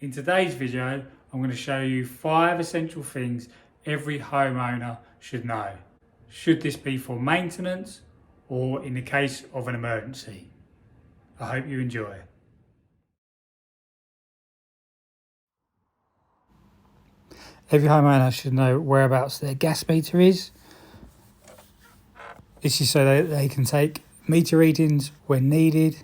In today's video, I'm going to show you 5 essential things every homeowner should know. Should this be for maintenance or in the case of an emergency? I hope you enjoy. Every homeowner should know whereabouts their gas meter is. This is so that they can take meter readings when needed,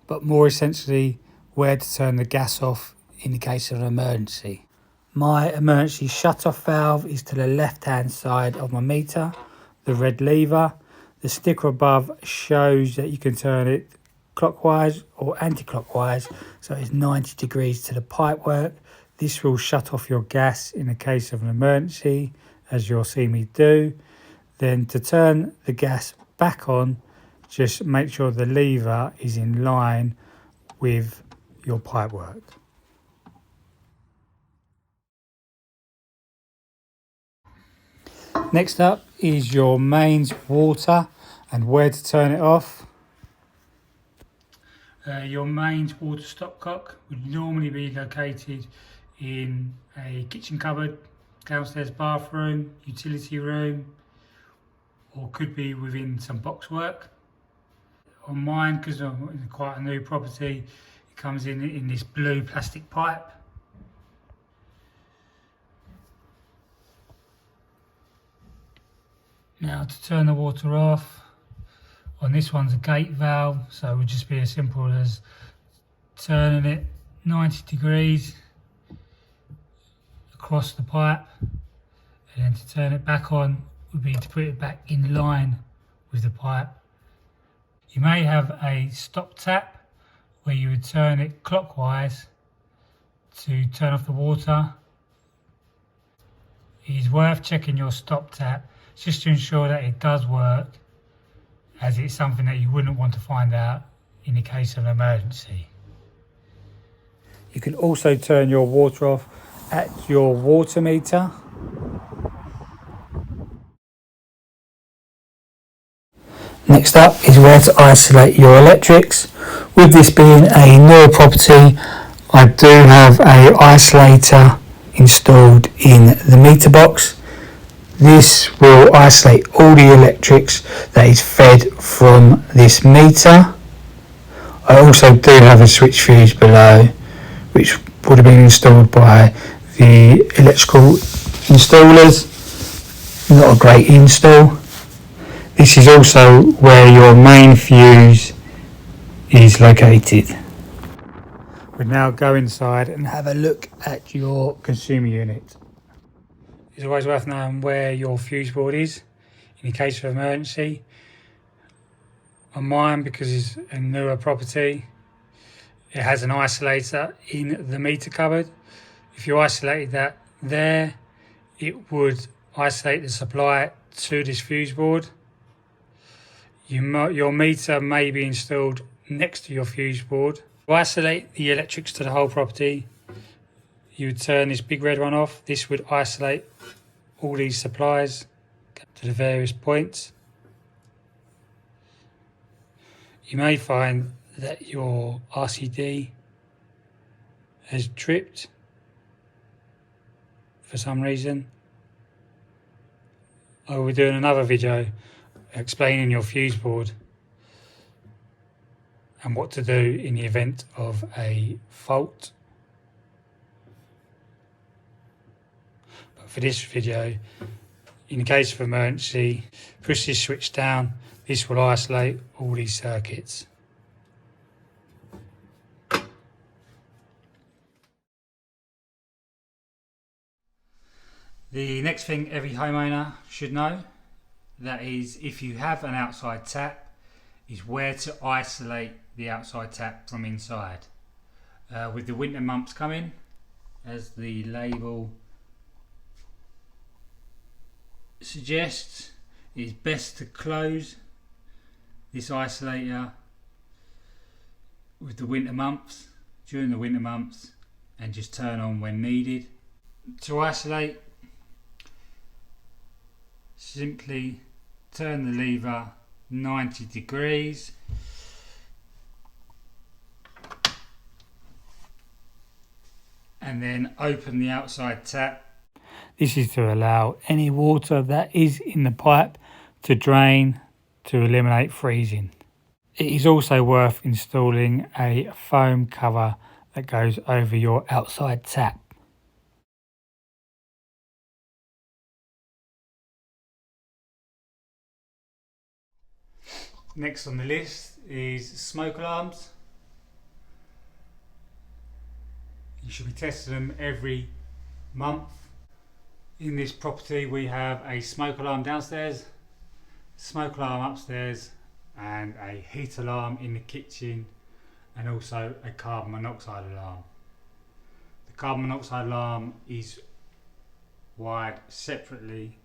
but more essentially where to turn the gas off in the case of an emergency. My emergency shut-off valve is to the left-hand side of my meter, the red lever. The sticker above shows that you can turn it clockwise or anti-clockwise, so it's 90 degrees to the pipework. This will shut off your gas in the case of an emergency, as you'll see me do. Then to turn the gas back on, just make sure the lever is in line with your pipework. Next up is your mains water and where to turn it off. Your mains water stopcock would normally be located in a kitchen cupboard, downstairs bathroom, utility room, or could be within some boxwork. On mine, because I'm in quite a new property, it comes in this blue plastic pipe. Now to turn the water off, on this one's a gate valve, so it would just be as simple as turning it 90 degrees across the pipe, and then to turn it back on would be to put it back in line with the pipe. You may have a stop tap where you would turn it clockwise to turn off the water. It is worth checking your stop tap just to ensure that it does work, as it's something that you wouldn't want to find out in the case of an emergency. You can also turn your water off at your water meter. Next up is where to isolate your electrics. With this being a newer property, I do have a isolator installed in the meter box. This will isolate all the electrics that is fed from this meter. I also do have a switch fuse below, which would have been installed by the electrical installers. Not a great install. This is also where your main fuse is located. We'll now go inside and have a look at your consumer unit. It's always worth knowing where your fuse board is in case of emergency. On mine, because it's a newer property, it has an isolator in the meter cupboard. If you isolated that there, it would isolate the supply to this fuse board. Your meter may be installed next to your fuse board. To isolate the electrics to the whole property, you would turn this big red one off. This would isolate all these supplies to the various points. You may find that your RCD has tripped for some reason. I will be doing another video explaining your fuse board and what to do in the event of a fault. But for this video, in the case of emergency, push this switch down. This will isolate all these circuits. The next thing every homeowner should know, that is, if you have an outside tap, is where to isolate the outside tap from inside. With the winter months coming, as the label suggests, it is best to close this isolator with the winter months, during the winter months, and just turn on when needed. To isolate, simply turn the lever 90 degrees and then open the outside tap. This is to allow any water that is in the pipe to drain to eliminate freezing. It is also worth installing a foam cover that goes over your outside tap. Next on the list is smoke alarms. You should be testing them every month. In this property we have a smoke alarm downstairs, smoke alarm upstairs, and a heat alarm in the kitchen, and also a carbon monoxide alarm. The carbon monoxide alarm is wired separately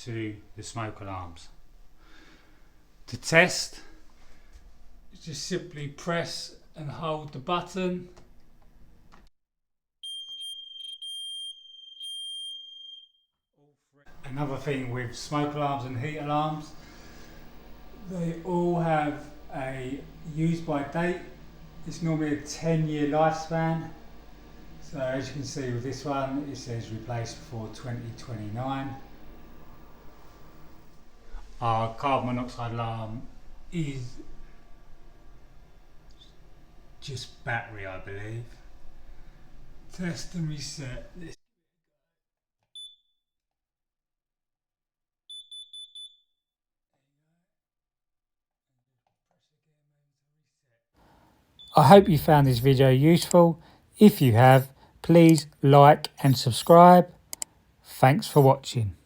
to the smoke alarms. To test, just simply press and hold the button. Another thing with smoke alarms and heat alarms, they all have a use by date. It's normally a 10-year lifespan. So as you can see with this one, it says replaced before 2029. Our carbon monoxide alarm is just battery, I believe. Test and reset this. I hope you found this video useful. If you have, please like and subscribe. Thanks for watching.